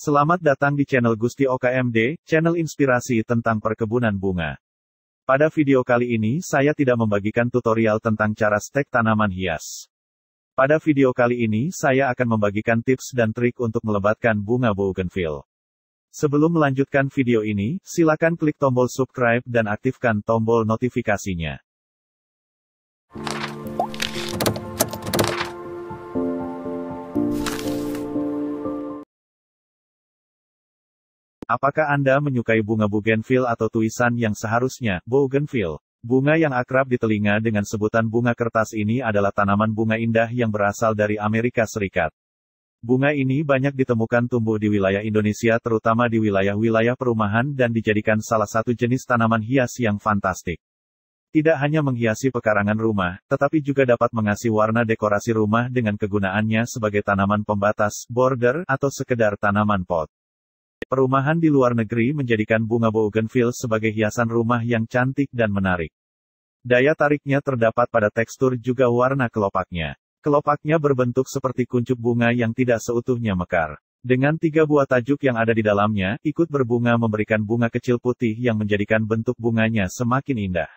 Selamat datang di channel Gusti OKMD, channel inspirasi tentang perkebunan bunga. Pada video kali ini saya tidak membagikan tutorial tentang cara stek tanaman hias. Pada video kali ini saya akan membagikan tips dan trik untuk melebatkan bunga bougainville. Sebelum melanjutkan video ini, silakan klik tombol subscribe dan aktifkan tombol notifikasinya. Apakah Anda menyukai bunga bougainville atau tulisan yang seharusnya, bougainville? Bunga yang akrab di telinga dengan sebutan bunga kertas ini adalah tanaman bunga indah yang berasal dari Amerika Serikat. Bunga ini banyak ditemukan tumbuh di wilayah Indonesia terutama di wilayah-wilayah perumahan dan dijadikan salah satu jenis tanaman hias yang fantastik. Tidak hanya menghiasi pekarangan rumah, tetapi juga dapat mengasih warna dekorasi rumah dengan kegunaannya sebagai tanaman pembatas, border, atau sekedar tanaman pot. Perumahan di luar negeri menjadikan bunga bougainville sebagai hiasan rumah yang cantik dan menarik. Daya tariknya terdapat pada tekstur juga warna kelopaknya. Kelopaknya berbentuk seperti kuncup bunga yang tidak seutuhnya mekar. Dengan 3 buah tajuk yang ada di dalamnya, ikut berbunga memberikan bunga kecil putih yang menjadikan bentuk bunganya semakin indah.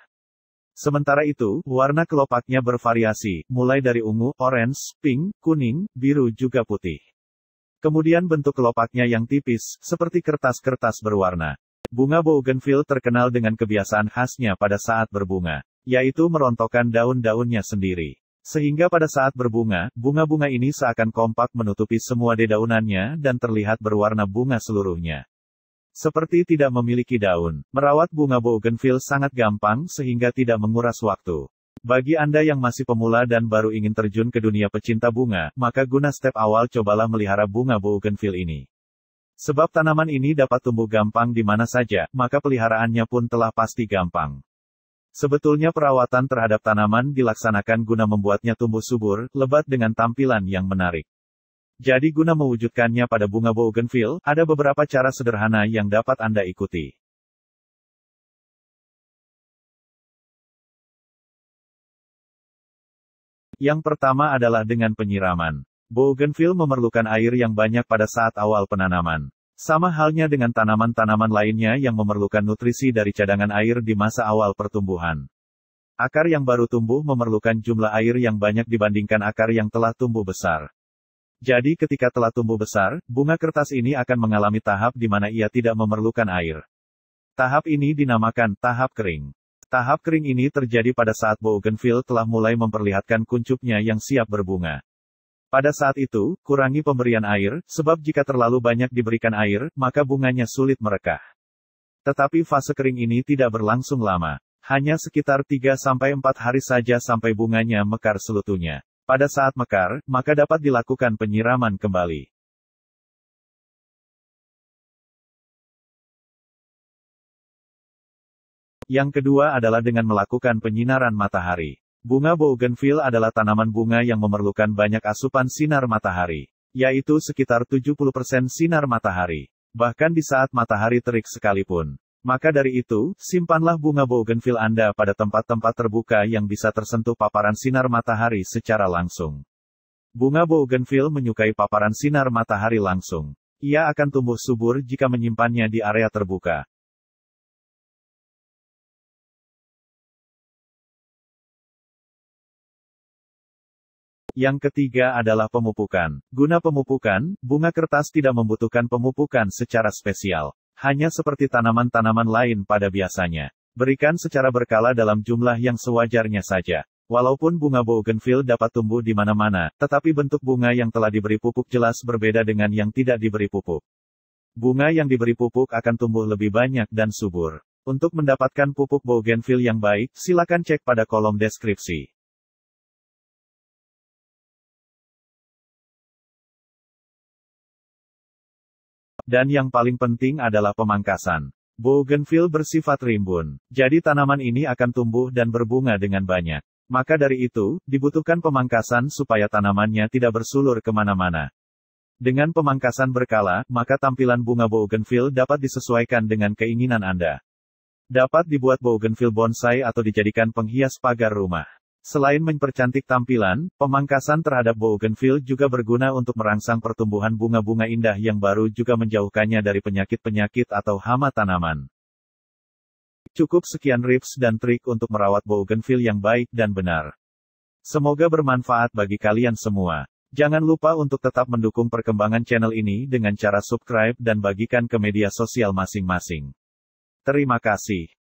Sementara itu, warna kelopaknya bervariasi, mulai dari ungu, orange, pink, kuning, biru juga putih. Kemudian bentuk kelopaknya yang tipis, seperti kertas-kertas berwarna. Bunga bougainville terkenal dengan kebiasaan khasnya pada saat berbunga, yaitu merontokkan daun-daunnya sendiri. Sehingga pada saat berbunga, bunga-bunga ini seakan kompak menutupi semua dedaunannya dan terlihat berwarna bunga seluruhnya. Seperti tidak memiliki daun. Merawat bunga bougainville sangat gampang sehingga tidak menguras waktu. Bagi Anda yang masih pemula dan baru ingin terjun ke dunia pecinta bunga, maka guna step awal cobalah melihara bunga bougainville ini. Sebab tanaman ini dapat tumbuh gampang di mana saja, maka peliharaannya pun telah pasti gampang. Sebetulnya perawatan terhadap tanaman dilaksanakan guna membuatnya tumbuh subur, lebat dengan tampilan yang menarik. Jadi guna mewujudkannya pada bunga bougainville, ada beberapa cara sederhana yang dapat Anda ikuti. Yang pertama adalah dengan penyiraman. Bougainville memerlukan air yang banyak pada saat awal penanaman. Sama halnya dengan tanaman-tanaman lainnya yang memerlukan nutrisi dari cadangan air di masa awal pertumbuhan. Akar yang baru tumbuh memerlukan jumlah air yang banyak dibandingkan akar yang telah tumbuh besar. Jadi ketika telah tumbuh besar, bunga kertas ini akan mengalami tahap di mana ia tidak memerlukan air. Tahap ini dinamakan tahap kering. Tahap kering ini terjadi pada saat bougainville telah mulai memperlihatkan kuncupnya yang siap berbunga. Pada saat itu, kurangi pemberian air, sebab jika terlalu banyak diberikan air, maka bunganya sulit merekah. Tetapi fase kering ini tidak berlangsung lama. Hanya sekitar 3-4 hari saja sampai bunganya mekar seutuhnya. Pada saat mekar, maka dapat dilakukan penyiraman kembali. Yang kedua adalah dengan melakukan penyinaran matahari. Bunga bougainville adalah tanaman bunga yang memerlukan banyak asupan sinar matahari, yaitu sekitar 70% sinar matahari, bahkan di saat matahari terik sekalipun. Maka dari itu, simpanlah bunga bougainville Anda pada tempat-tempat terbuka yang bisa tersentuh paparan sinar matahari secara langsung. Bunga bougainville menyukai paparan sinar matahari langsung. Ia akan tumbuh subur jika menyimpannya di area terbuka. Yang ketiga adalah pemupukan. Guna pemupukan, bunga kertas tidak membutuhkan pemupukan secara spesial. Hanya seperti tanaman-tanaman lain pada biasanya. Berikan secara berkala dalam jumlah yang sewajarnya saja. Walaupun bunga bougainville dapat tumbuh di mana-mana, tetapi bentuk bunga yang telah diberi pupuk jelas berbeda dengan yang tidak diberi pupuk. Bunga yang diberi pupuk akan tumbuh lebih banyak dan subur. Untuk mendapatkan pupuk bougainville yang baik, silakan cek pada kolom deskripsi. Dan yang paling penting adalah pemangkasan. Bougainville bersifat rimbun, jadi tanaman ini akan tumbuh dan berbunga dengan banyak. Maka dari itu, dibutuhkan pemangkasan supaya tanamannya tidak bersulur kemana-mana. Dengan pemangkasan berkala, maka tampilan bunga bougainville dapat disesuaikan dengan keinginan Anda. Dapat dibuat bougainville bonsai atau dijadikan penghias pagar rumah. Selain mempercantik tampilan, pemangkasan terhadap bougainville juga berguna untuk merangsang pertumbuhan bunga-bunga indah yang baru juga menjauhkannya dari penyakit-penyakit atau hama tanaman. Cukup sekian tips dan trik untuk merawat bougainville yang baik dan benar. Semoga bermanfaat bagi kalian semua. Jangan lupa untuk tetap mendukung perkembangan channel ini dengan cara subscribe dan bagikan ke media sosial masing-masing. Terima kasih.